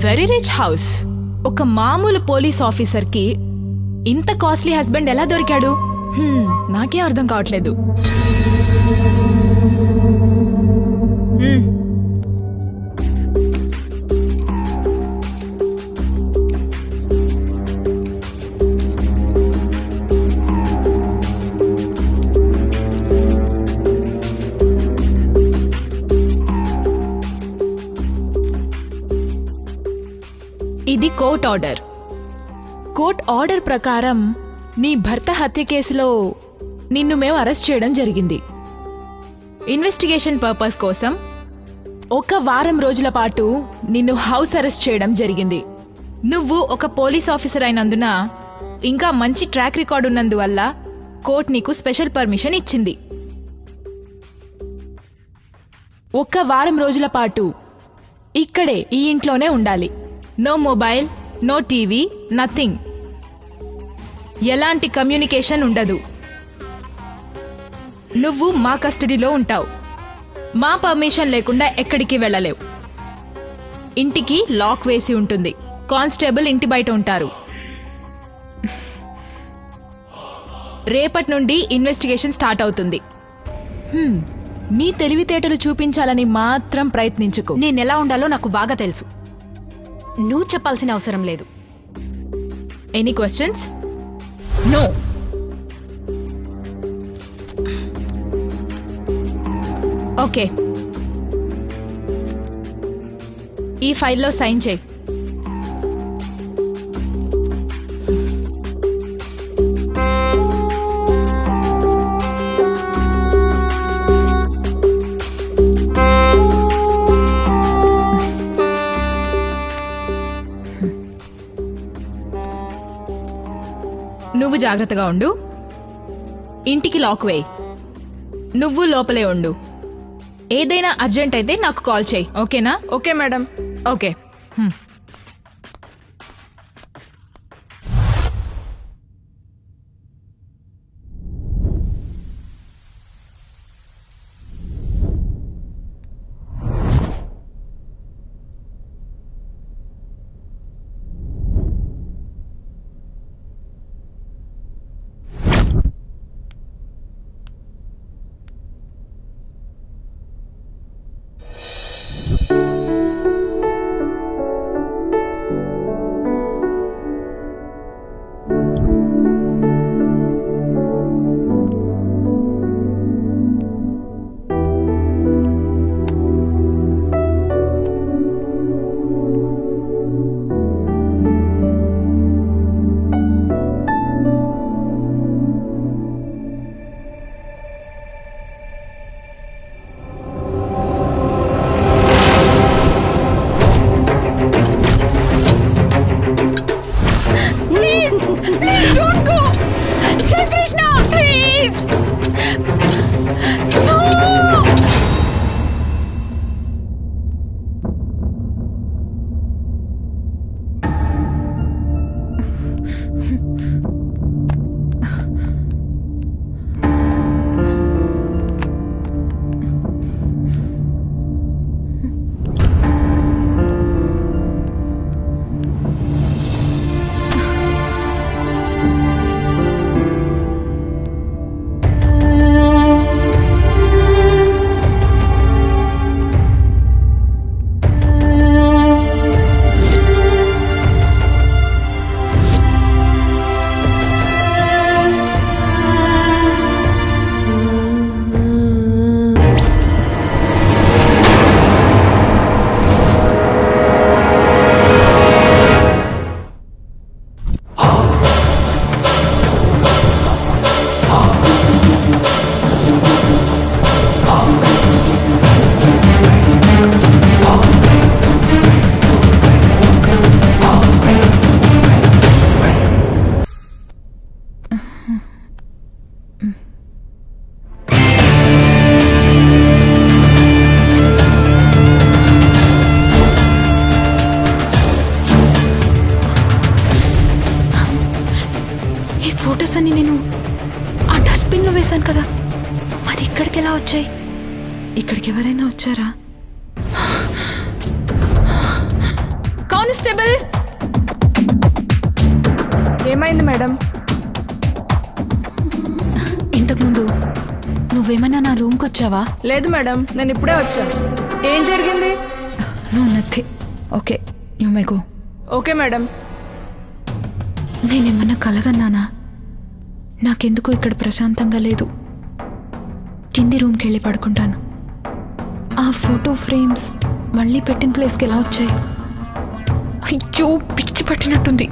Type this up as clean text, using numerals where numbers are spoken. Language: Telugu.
Very rich house. ఒక మామూలు పోలీస్ ఆఫీసర్కి ఇంత కాస్ట్లీ హస్బెండ్ ఎలా దొరికాడు? నాకే అర్థం కావట్లేదు. ఇది కోర్ట్ ఆర్డర్. కోర్ట్ ఆర్డర్ ప్రకారం నీ భర్త హత్య కేసులో నిన్ను మేము అరెస్ట్ చేయడం జరిగింది. ఇన్వెస్టిగేషన్ పర్పస్ కోసం 1 వారం రోజుల పాటు నిన్ను హౌస్ అరెస్ట్ చేయడం జరిగింది. నువ్వు ఒక పోలీస్ ఆఫీసర్ అయినందున, ఇంకా మంచి ట్రాక్ రికార్డ్ ఉన్నందువల్ల కోర్ట్ నీకు స్పెషల్ పర్మిషన్ ఇచ్చింది. 1 వారం రోజుల పాటు ఇక్కడే ఈ ఇంట్లోనే ఉండాలి. No mobile, no TV, nothing. ఎలాంటి కమ్యూనికేషన్ ఉండదు. నువ్వు మా కస్టడీలో ఉంటావు. మా పర్మిషన్ లేకుండా ఎక్కడికి వెళ్ళలేవు. ఇంటికి లాక్ వేసి ఉంటుంది. కానిస్టేబుల్ ఇంటి బయట ఉంటారు. రేపటి నుండి ఇన్వెస్టిగేషన్ స్టార్ట్ అవుతుంది. నీ తెలివితేటలు చూపించాలని మాత్రం ప్రయత్నించుకో. నేనెలా ఉండాలో నాకు బాగా తెలుసు. నువ్వు చెప్పాల్సిన అవసరం లేదు. Any questions? నో. ఓకే, ఈ ఫైల్లో సైన్ చేయి. నువ్వు జాగ్రత్తగా ఉండు. ఇంటికి లాక్ వేయి. నువ్వు లోపలే ఉండు. ఏదైనా అర్జెంట్ అయితే నాకు కాల్ చేయి. ఓకేనా? Okay madam. ఓకే. ఫొటోస్ అన్ని నేను ఆ డస్ట్బిన్లో వేశాను కదా, మరి ఇక్కడికి ఎలా వచ్చాయి? ఇక్కడికి ఎవరైనా వచ్చారా? కానిస్టేబుల్ ఏమైంది మేడం? ఇంతకుముందు నువ్వేమన్నా నా రూమ్కి వచ్చావా? లేదు మేడం, నేను ఇప్పుడే వచ్చాను. ఏం జరిగింది? No nothing. Okay you may go. Okay madam. నేనేమన్నా కలగన్నానా? నాకెందుకు ఇక్కడ ప్రశాంతంగా లేదు. కింది రూమ్కి వెళ్ళి పడుకుంటాను. ఆ ఫోటో ఫ్రేమ్స్ మళ్ళీ పెట్టిన ప్లేస్కి ఎలా వచ్చాయి? అయ్యో పిచ్చి పట్టినట్టుంది.